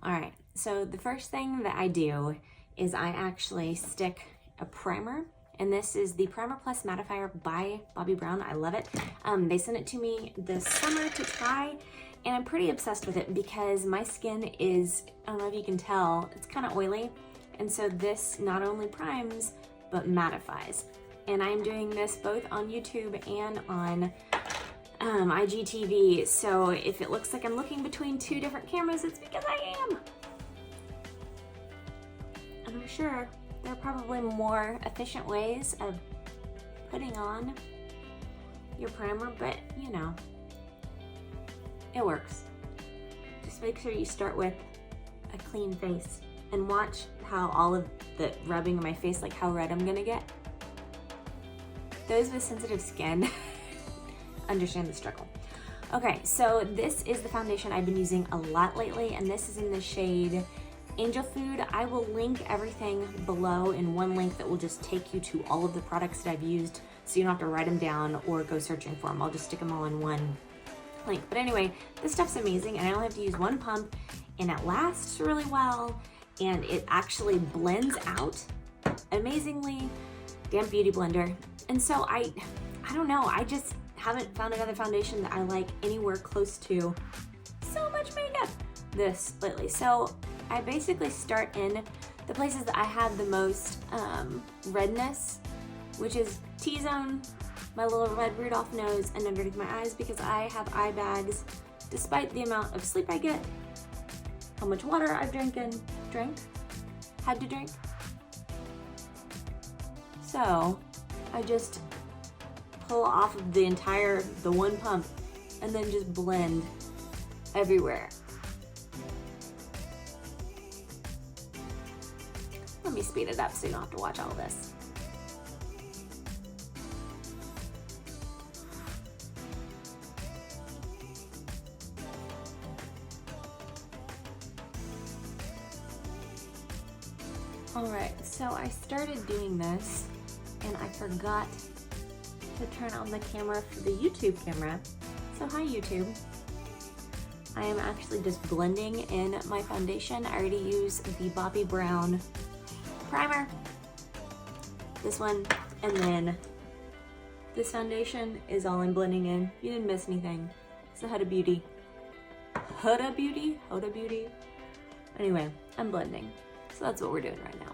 All right, so the first thing that I do is I actually stick a primer, and this is the Primer Plus Mattifier by Bobbi Brown. I love it. They sent it to me this summer to try, and I'm pretty obsessed with it because my skin is, I don't know if you can tell, it's kind of oily. And so this not only primes, but mattifies. And I'm doing this both on YouTube and on IGTV. So if it looks like I'm looking between two different cameras, it's because I am. And I'm sure there are probably more efficient ways of putting on your primer, but you know, it works. Just make sure you start with a clean face and watch how all of the rubbing on my face, like how red I'm gonna get. Those with sensitive skin understand the struggle. Okay, so this is the foundation I've been using a lot lately, and this is in the shade Angel Food. I will link everything below in one link that will just take you to all of the products that I've used, so you don't have to write them down or go searching for them. I'll just stick them all in one link. But anyway, this stuff's amazing, and I only have to use one pump, and it lasts really well, and it actually blends out amazingly. Damn beauty blender. And so I don't know, I just haven't found another foundation that I like anywhere close to so much makeup this lately. So I basically start in the places that I have the most redness, which is T-zone, my little red Rudolph nose, and underneath my eyes, because I have eye bags despite the amount of sleep I get, how much water I've had to drink. So I just pull off of the one pump and then just blend everywhere. Let me speed it up so you don't have to watch all this. All right, so I started doing this and I forgot to turn on the camera for the YouTube camera. So hi YouTube. I am actually just blending in my foundation. I already use the Bobbi Brown primer, this one, and then this foundation is all I'm blending in. You didn't miss anything. It's a Huda Beauty. Huda Beauty? Anyway, I'm blending. So that's what we're doing right now.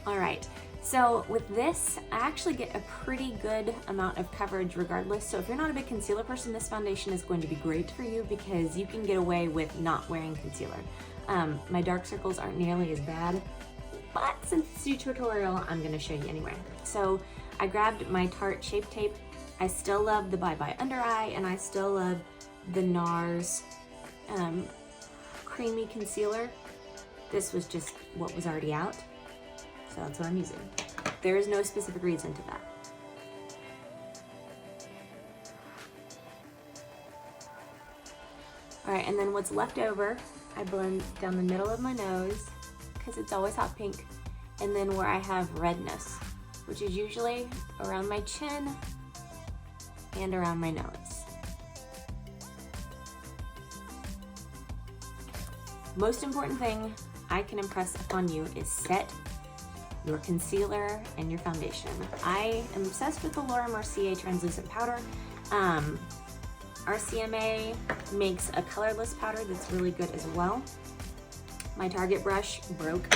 All right, so with this, I actually get a pretty good amount of coverage regardless. So if you're not a big concealer person, this foundation is going to be great for you because you can get away with not wearing concealer. My dark circles aren't nearly as bad, but since it's a tutorial, I'm gonna show you anyway. So I grabbed my Tarte Shape Tape. I still love the Bye Bye Under Eye, and I still love the NARS Creamy Concealer. This was just what was already out. So that's what I'm using. There is no specific reason to that. All right, and then what's left over, I blend down the middle of my nose because it's always hot pink, and then where I have redness, which is usually around my chin and around my nose. Most important thing I can impress upon you is set your concealer and your foundation. I am obsessed with the Laura Mercier translucent powder. RCMA makes a colorless powder that's really good as well. My Target brush broke,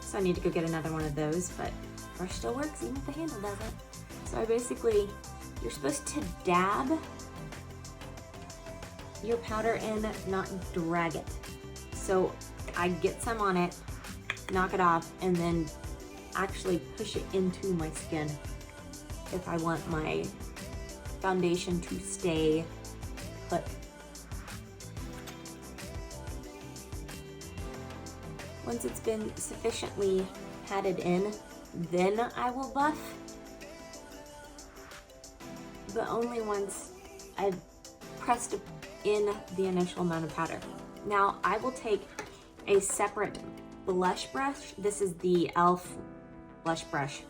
so I need to go get another one of those, but brush still works even if the handle doesn't. So I basically, you're supposed to dab your powder in, not drag it. So I get some on it, knock it off, and then actually push it into my skin if I want my foundation to stay put. Once it's been sufficiently patted in, then I will buff, but only once I've pressed in the initial amount of powder. Now I will take a separate blush brush. This is the e.l.f. blush brush.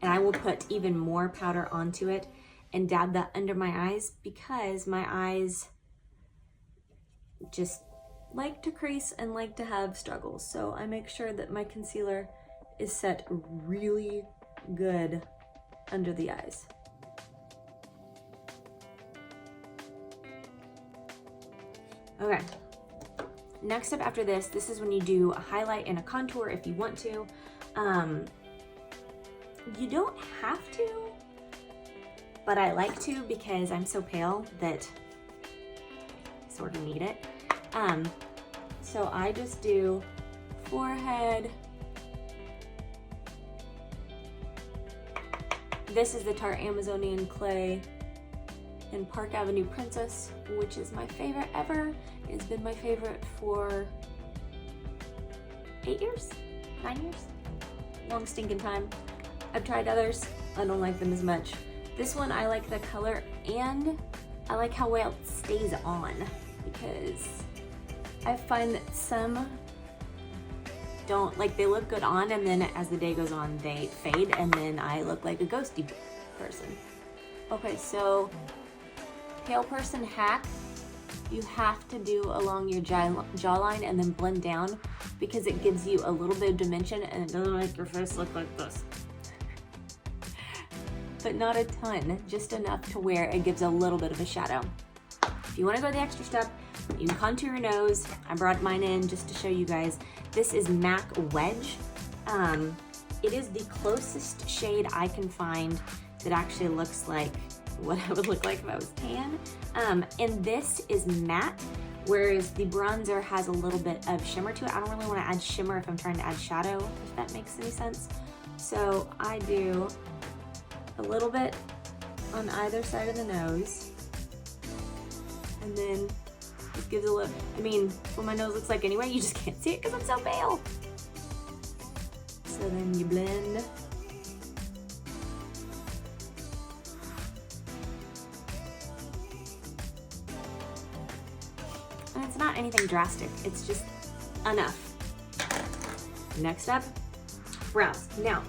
And I will put even more powder onto it and dab that under my eyes because my eyes just like to crease and like to have struggles. So I make sure that my concealer is set really good under the eyes. Okay, next up after this is when you do a highlight and a contour if you want to. You don't have to, but I like to because I'm so pale that I sort of need it. So I just do forehead. This is the Tarte Amazonian Clay in Park Avenue Princess, which is my favorite ever. It's been my favorite for 8 years, 9 years, long stinking time. I've tried others, I don't like them as much. This one, I like the color and I like how well it stays on because I find that some don't, like they look good on and then as the day goes on, they fade and then I look like a ghosty person. Okay, so pale person hack, you have to do along your jawline and then blend down because it gives you a little bit of dimension and it doesn't make your face look like this. But not a ton, just enough to where it gives a little bit of a shadow. If you want to go the extra step, you can contour your nose. I brought mine in just to show you guys. This is MAC Wedge. It is the closest shade I can find that actually looks like what I would look like if I was tan. And this is matte, whereas the bronzer has a little bit of shimmer to it. I don't really want to add shimmer if I'm trying to add shadow, if that makes any sense. So I do a little bit on either side of the nose. And then it gives a look, I mean, what my nose looks like anyway, you just can't see it because I'm so pale. So then you blend. And it's not anything drastic, it's just enough. Next up, brows. Now,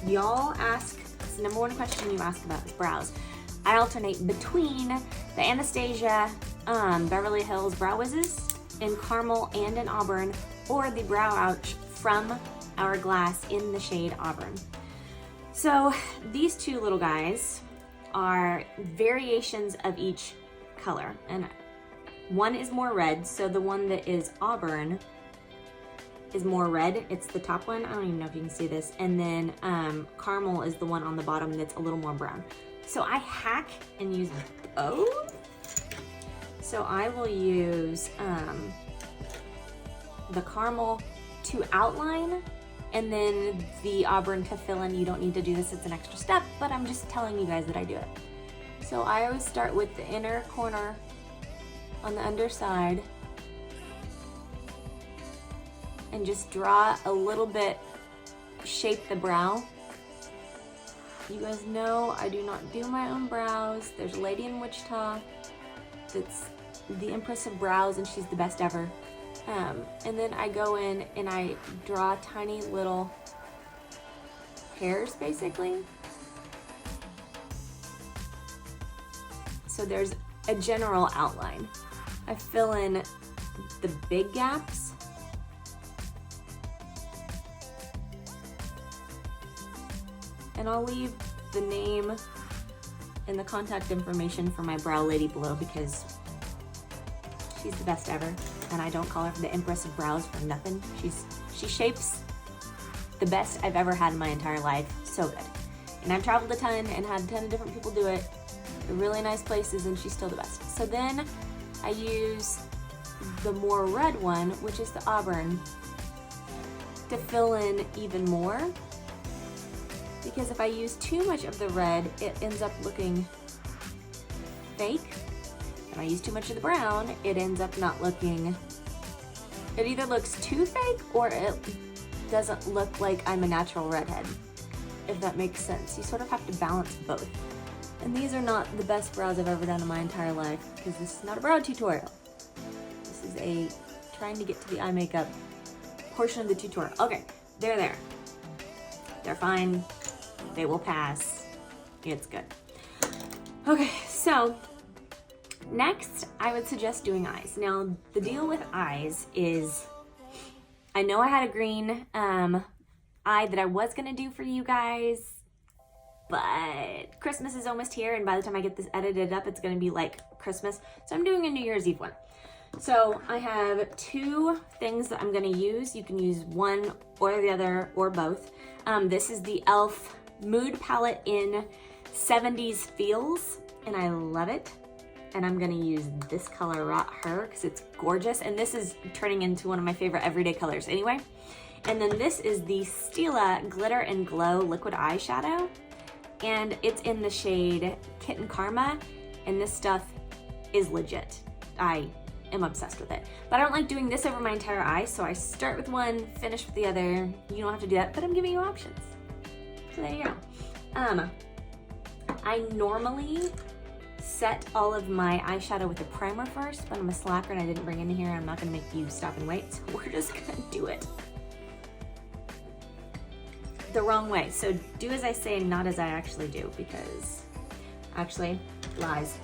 y'all ask, it's the #1 question you ask about is brows. I alternate between the Anastasia Beverly Hills Brow Wizzes in Caramel and in Auburn, or the Brow Ouch from Hourglass in the shade Auburn. So these two little guys are variations of each color, and one is more red, so the one that is Auburn is more red. It's the top one. I don't even know if you can see this. And then Caramel is the one on the bottom that's a little more brown. So I hack and use both. So I will use the Caramel to outline and then the Auburn to fill in. You don't need to do this, it's an extra step, but I'm just telling you guys that I do it. So I always start with the inner corner on the underside and just draw a little bit, shape the brow. You guys know I do not do my own brows. There's a lady in Wichita that's the Empress of Brows and she's the best ever. And then I go in and I draw tiny little hairs basically. So there's a general outline. I fill in the big gaps. And I'll leave the name and the contact information for my brow lady below because she's the best ever. And I don't call her the Empress of Brows for nothing. She shapes the best I've ever had in my entire life. So good. And I've traveled a ton and had a ton of different people do it. They're really nice places and she's still the best. So then I use the more red one, which is the Auburn, to fill in even more. Because if I use too much of the red, it ends up looking fake. If I use too much of the brown, it ends up not looking, it either looks too fake or it doesn't look like I'm a natural redhead, if that makes sense. You sort of have to balance both. And these are not the best brows I've ever done in my entire life because this is not a brow tutorial. This is a trying to get to the eye makeup portion of the tutorial. Okay, they're there. They're fine. They will pass. It's good. Okay, so next I would suggest doing eyes. Now the deal with eyes is, I know I had a green eye that I was gonna do for you guys, but Christmas is almost here, and by the time I get this edited up, it's gonna be like Christmas. So I'm doing a New Year's Eve one. So I have two things that I'm gonna use. You can use one or the other or both. This is the e.l.f. Mood Palette in 70s Feels, and I love it. And I'm gonna use this color right here because it's gorgeous. And this is turning into one of my favorite everyday colors anyway. And then this is the Stila Glitter and Glow Liquid Eyeshadow. And it's in the shade Kitten Karma. And this stuff is legit. I am obsessed with it. But I don't like doing this over my entire eye, so I start with one, finish with the other. You don't have to do that, but I'm giving you options. So there you go. I normally set all of my eyeshadow with a primer first, but I'm a slacker and I didn't bring it in here. I'm not gonna make you stop and wait, so we're just gonna do it the wrong way. So do as I say, not as I actually do, because actually, lies.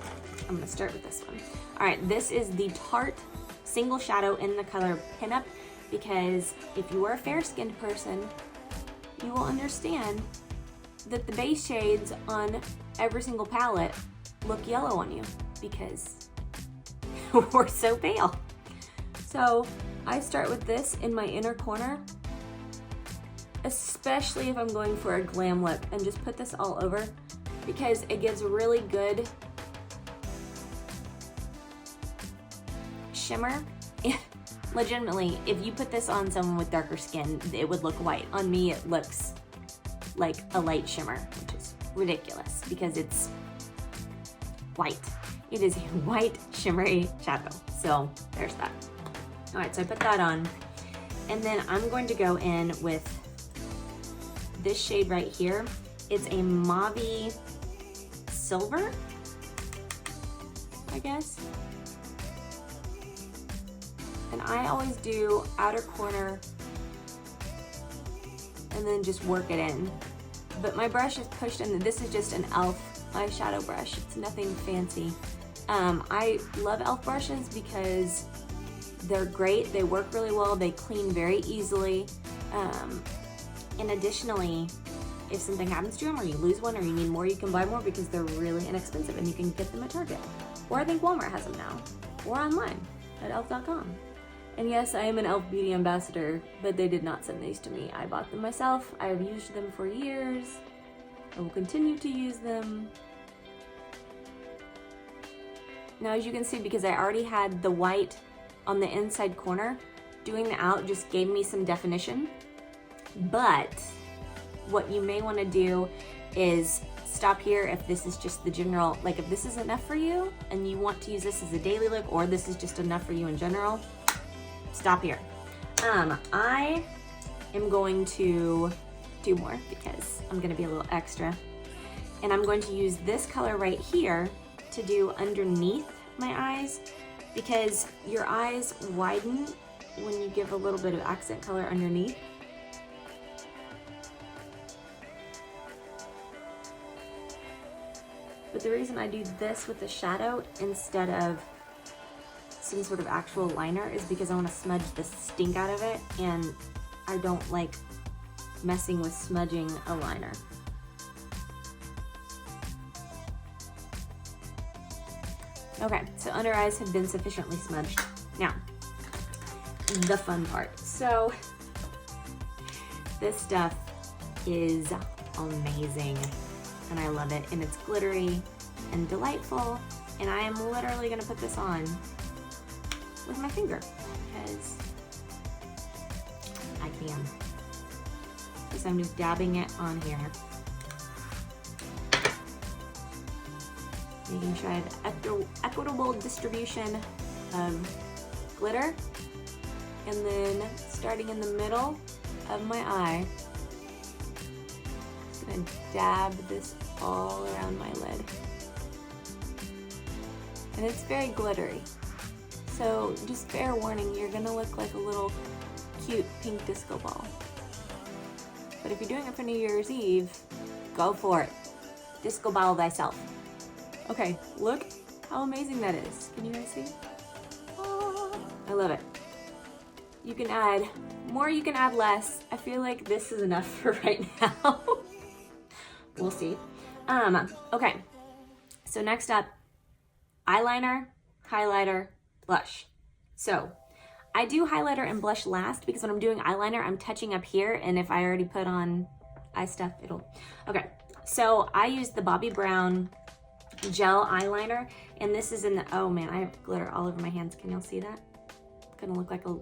I'm gonna start with this one. All right, this is the Tarte Single Shadow in the color Pinup, because if you are a fair-skinned person, you will understand that the base shades on every single palette look yellow on you because we're so pale. So I start with this in my inner corner, especially if I'm going for a glam look, and just put this all over because it gives really good shimmer. Legitimately, if you put this on someone with darker skin, it would look white. On me, it looks like a light shimmer, which is ridiculous because it's white. It is a white shimmery shadow. So there's that. All right, so I put that on, and then I'm going to go in with this shade right here. It's a mauve silver, I guess. And I always do outer corner and then just work it in. But my brush is pushed in. This is just an e.l.f. eyeshadow brush. It's nothing fancy. I love e.l.f. brushes because they're great. They work really well. They clean very easily. And additionally, if something happens to them or you lose one or you need more, you can buy more because they're really inexpensive and you can get them at Target. Or I think Walmart has them now. Or online at elf.com. And yes, I am an e.l.f. beauty ambassador, but they did not send these to me. I bought them myself. I have used them for years. I will continue to use them. Now, as you can see, because I already had the white on the inside corner, doing the out just gave me some definition. But what you may want to do is stop here if this is just the general, like if this is enough for you and you want to use this as a daily look, or this is just enough for you in general, stop here. I am going to do more because I'm going to be a little extra. And I'm going to use this color right here to do underneath my eyes, because your eyes widen when you give a little bit of accent color underneath. But the reason I do this with the shadow instead of some sort of actual liner is because I want to smudge the stink out of it, and I don't like messing with smudging a liner. Okay, so under eyes have been sufficiently smudged. Now, the fun part. So, this stuff is amazing, and I love it, and it's glittery and delightful, and I am literally gonna put this on with my finger, because I can. So I'm just dabbing it on here. Making sure I have equitable distribution of glitter. And then starting in the middle of my eye, just gonna dab this all around my lid. And it's very glittery. So just fair warning, you're gonna look like a little cute pink disco ball. But if you're doing it for New Year's Eve, Go for it. Disco ball thyself. Okay, look how amazing that is. Can you guys see? Oh, I love it. You can add more, you can add less. I feel like this is enough for right now. We'll see. Okay, so next up, eyeliner, highlighter, blush. So I do highlighter and blush last because when I'm doing eyeliner, I'm touching up here, and if I already put on eye stuff, it'll, okay. So I use the Bobbi Brown gel eyeliner, and this is in the, oh man, I have glitter all over my hands. Can y'all see that? It's gonna look like a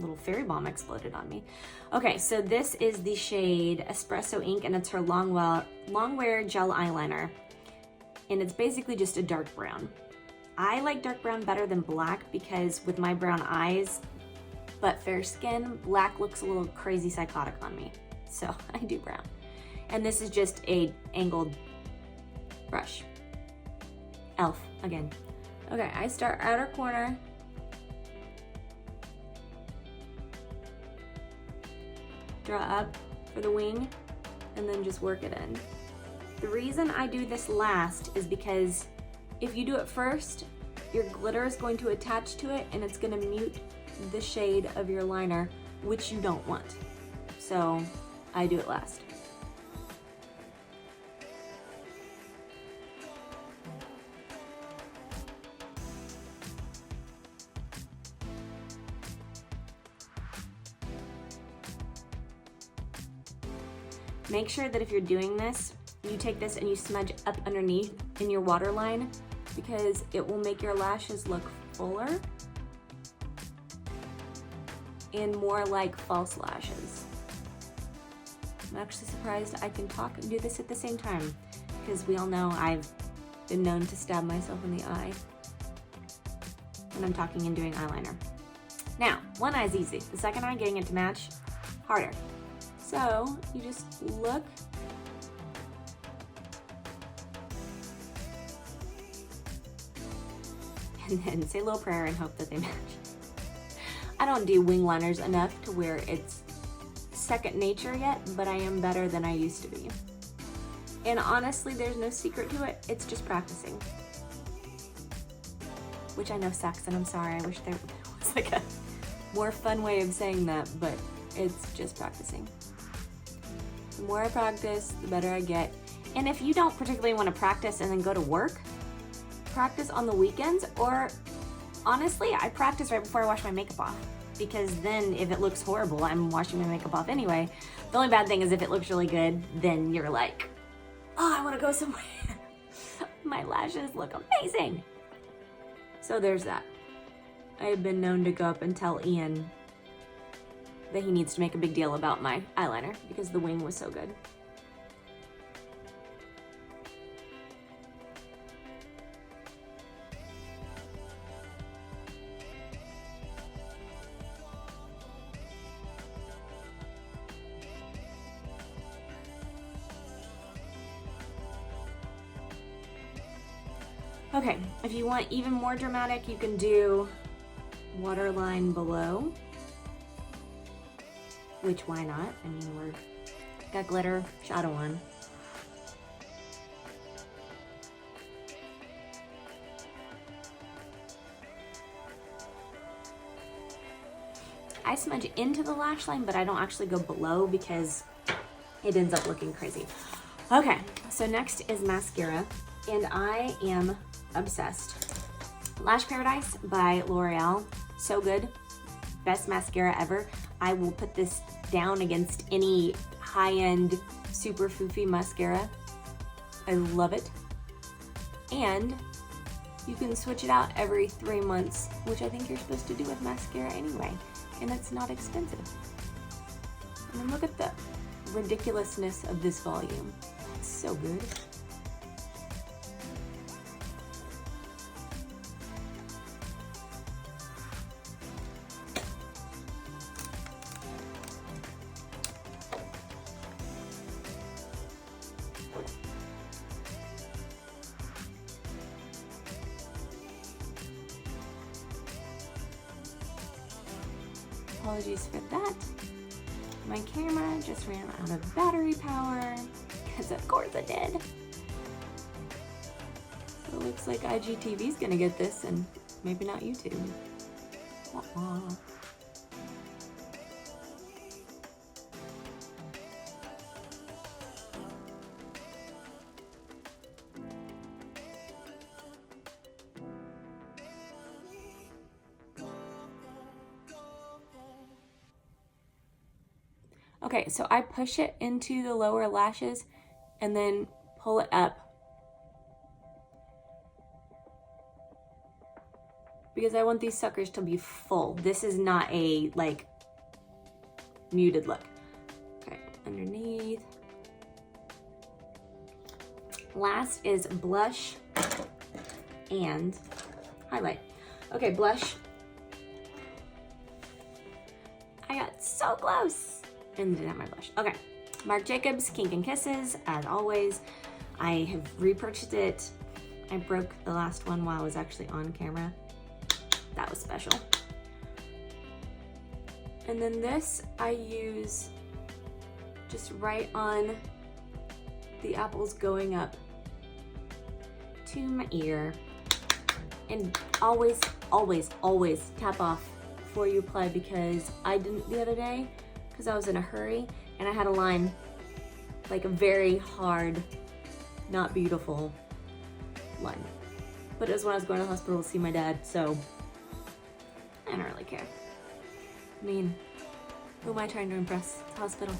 little fairy bomb exploded on me. Okay, so this is the shade Espresso Ink, and it's her Longwear gel eyeliner. And it's basically just a dark brown. I like dark brown better than black because with my brown eyes, but fair skin, black looks a little crazy psychotic on me. So I do brown. And this is just a angled brush. Elf, again. Okay, I start outer corner. Draw up for the wing, and then just work it in. The reason I do this last is because if you do it first, your glitter is going to attach to it and it's gonna mute the shade of your liner, which you don't want. So I do it last. Make sure that if you're doing this, you take this and you smudge up underneath in your waterline because it will make your lashes look fuller and more like false lashes. I'm actually surprised I can talk and do this at the same time because we all know I've been known to stab myself in the eye when I'm talking and doing eyeliner. Now, one eye is easy. The second eye, getting it to match, harder. So you just look and then say a little prayer and hope that they match. I don't do wing liners enough to where it's second nature yet, but I am better than I used to be. And honestly, there's no secret to it. It's just practicing. Which I know sucks, and I'm sorry. I wish there was like a more fun way of saying that, but it's just practicing. The more I practice, the better I get. And if you don't particularly want to practice and then go to work, practice on the weekends, or honestly, I practice right before I wash my makeup off, because then if it looks horrible, I'm washing my makeup off anyway. The only bad thing is if it looks really good, then you're like, oh, I want to go somewhere. My lashes look amazing. So there's that. I've been known to go up and tell Ian that he needs to make a big deal about my eyeliner because the wing was so good. Okay, if you want even more dramatic, you can do waterline below, which why not? I mean, we're got glitter shadow on. I smudge into the lash line, but I don't actually go below because it ends up looking crazy. Okay, so next is mascara, and I am obsessed. Lash Paradise by L'Oreal, so good, best mascara ever. I will put this down against any high-end super foofy mascara. I love it. And you can switch it out every 3 months, which I think you're supposed to do with mascara anyway, and it's not expensive. And then look at the ridiculousness of this volume. It's so good. Apologies for that. My camera just ran out of battery power because of course I did. So it looks like IGTV's gonna get this and maybe not YouTube. Okay, so I push it into the lower lashes and then pull it up. Because I want these suckers to be full. This is not a, like, muted look. Okay, underneath. Last is blush and highlight. Okay, blush. I got so close. And didn't have my blush. Okay, Marc Jacobs Kink and Kisses, as always. I have repurchased it. I broke the last one while I was actually on camera. That was special. And then this I use just right on the apples going up to my ear. And always, always, always tap off before you apply, because I didn't the other day because I was in a hurry and I had a line, like a very hard, not beautiful line. But it was when I was going to the hospital to see my dad, so I don't really care. I mean, who am I trying to impress? It's a hospital.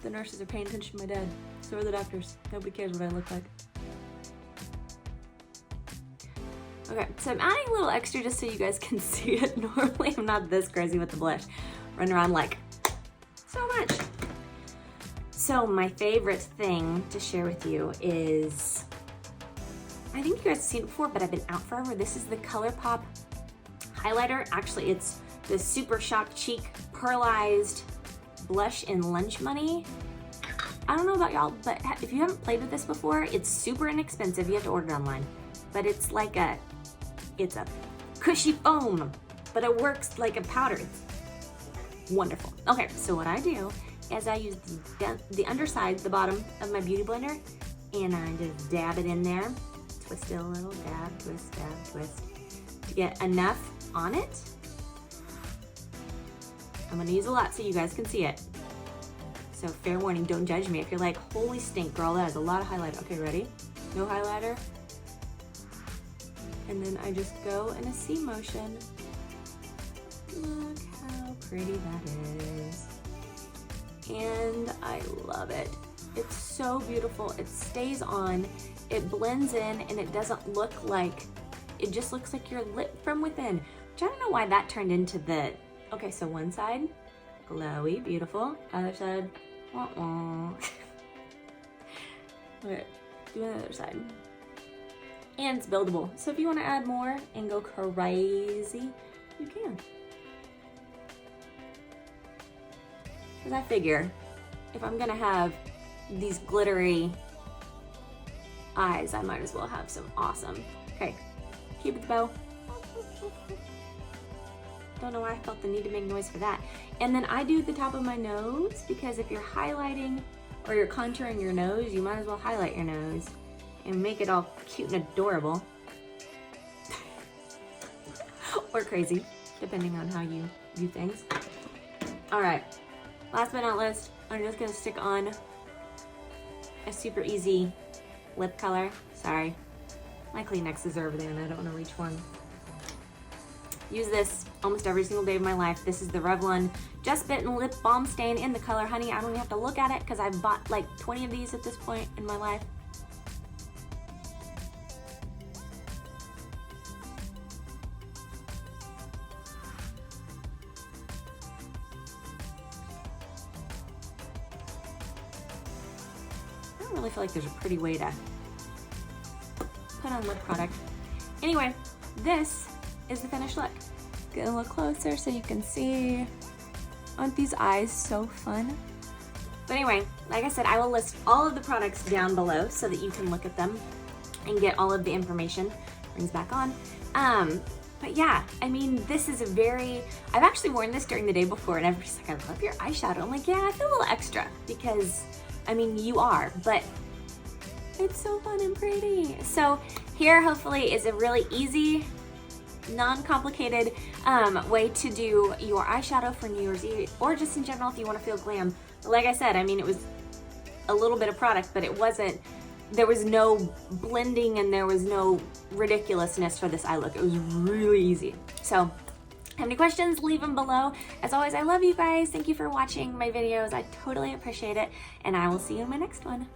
The nurses are paying attention to my dad. So are the doctors. Nobody cares what I look like. Okay, so I'm adding a little extra just so you guys can see it. Normally I'm not this crazy with the blush. Run around like so much. So my favorite thing to share with you is, I think you guys have seen it before, but I've been out forever. This is the ColourPop highlighter. Actually, it's the Super Shock Cheek Pearlized Blush in Lunch Money. I don't know about y'all, but if you haven't played with this before, it's super inexpensive. You have to order it online. But it's like it's a cushy foam, but it works like a powder. It's wonderful. Okay, so what I do is I use the underside, the bottom of my Beauty Blender, and I just dab it in there. Twist it a little, dab, twist, to get enough on it. I'm gonna use a lot so you guys can see it. So fair warning, don't judge me. If you're like, holy stink, girl, that is a lot of highlighter. Okay, ready? No highlighter. And then I just go in a C motion. Look how pretty that is. And I love it. It's so beautiful. It stays on, it blends in, and it doesn't look like, it just looks like your lip from within. Which I don't know why that turned into the, okay, so one side, glowy, beautiful. Other side, wah-wah. Okay, do the other side. And it's buildable. So if you want to add more and go crazy, you can. Because I figure if I'm gonna have these glittery eyes, I might as well have some awesome. Okay, Cupid's bow. Don't know why I felt the need to make noise for that. And then I do the top of my nose, because if you're highlighting or you're contouring your nose, you might as well highlight your nose and make it all cute and adorable. Or crazy, depending on how you view things. All right, last but not least, I'm just gonna stick on a super easy lip color. Sorry, my Kleenexes are over there and I don't wanna reach one. Use this almost every single day of my life. This is the Revlon Just Bitten Lip Balm Stain in the color Honey. I don't even have to look at it because I've bought like 20 of these at this point in my life. I don't really feel like there's a pretty way to put on lip product. Anyway, this is the finished look. Get a little closer so you can see. Aren't these eyes so fun? But anyway, like I said, I will list all of the products down below so that you can look at them and get all of the information. Brings back on. But yeah, I mean, this is a very, I've actually worn this during the day before and everybody's like, I love your eyeshadow. I'm like, yeah, I feel a little extra because I mean, you are, but it's so fun and pretty. So here hopefully is a really easy, non-complicated way to do your eyeshadow for New Year's Eve, or just in general if you want to feel glam. Like I said, I mean, it was a little bit of product, but it wasn't, there was no blending and there was no ridiculousness for this eye look. It was really easy. So have any questions, leave them below. As always, I love you guys. Thank you for watching my videos. I totally appreciate it, and I will see you in my next one.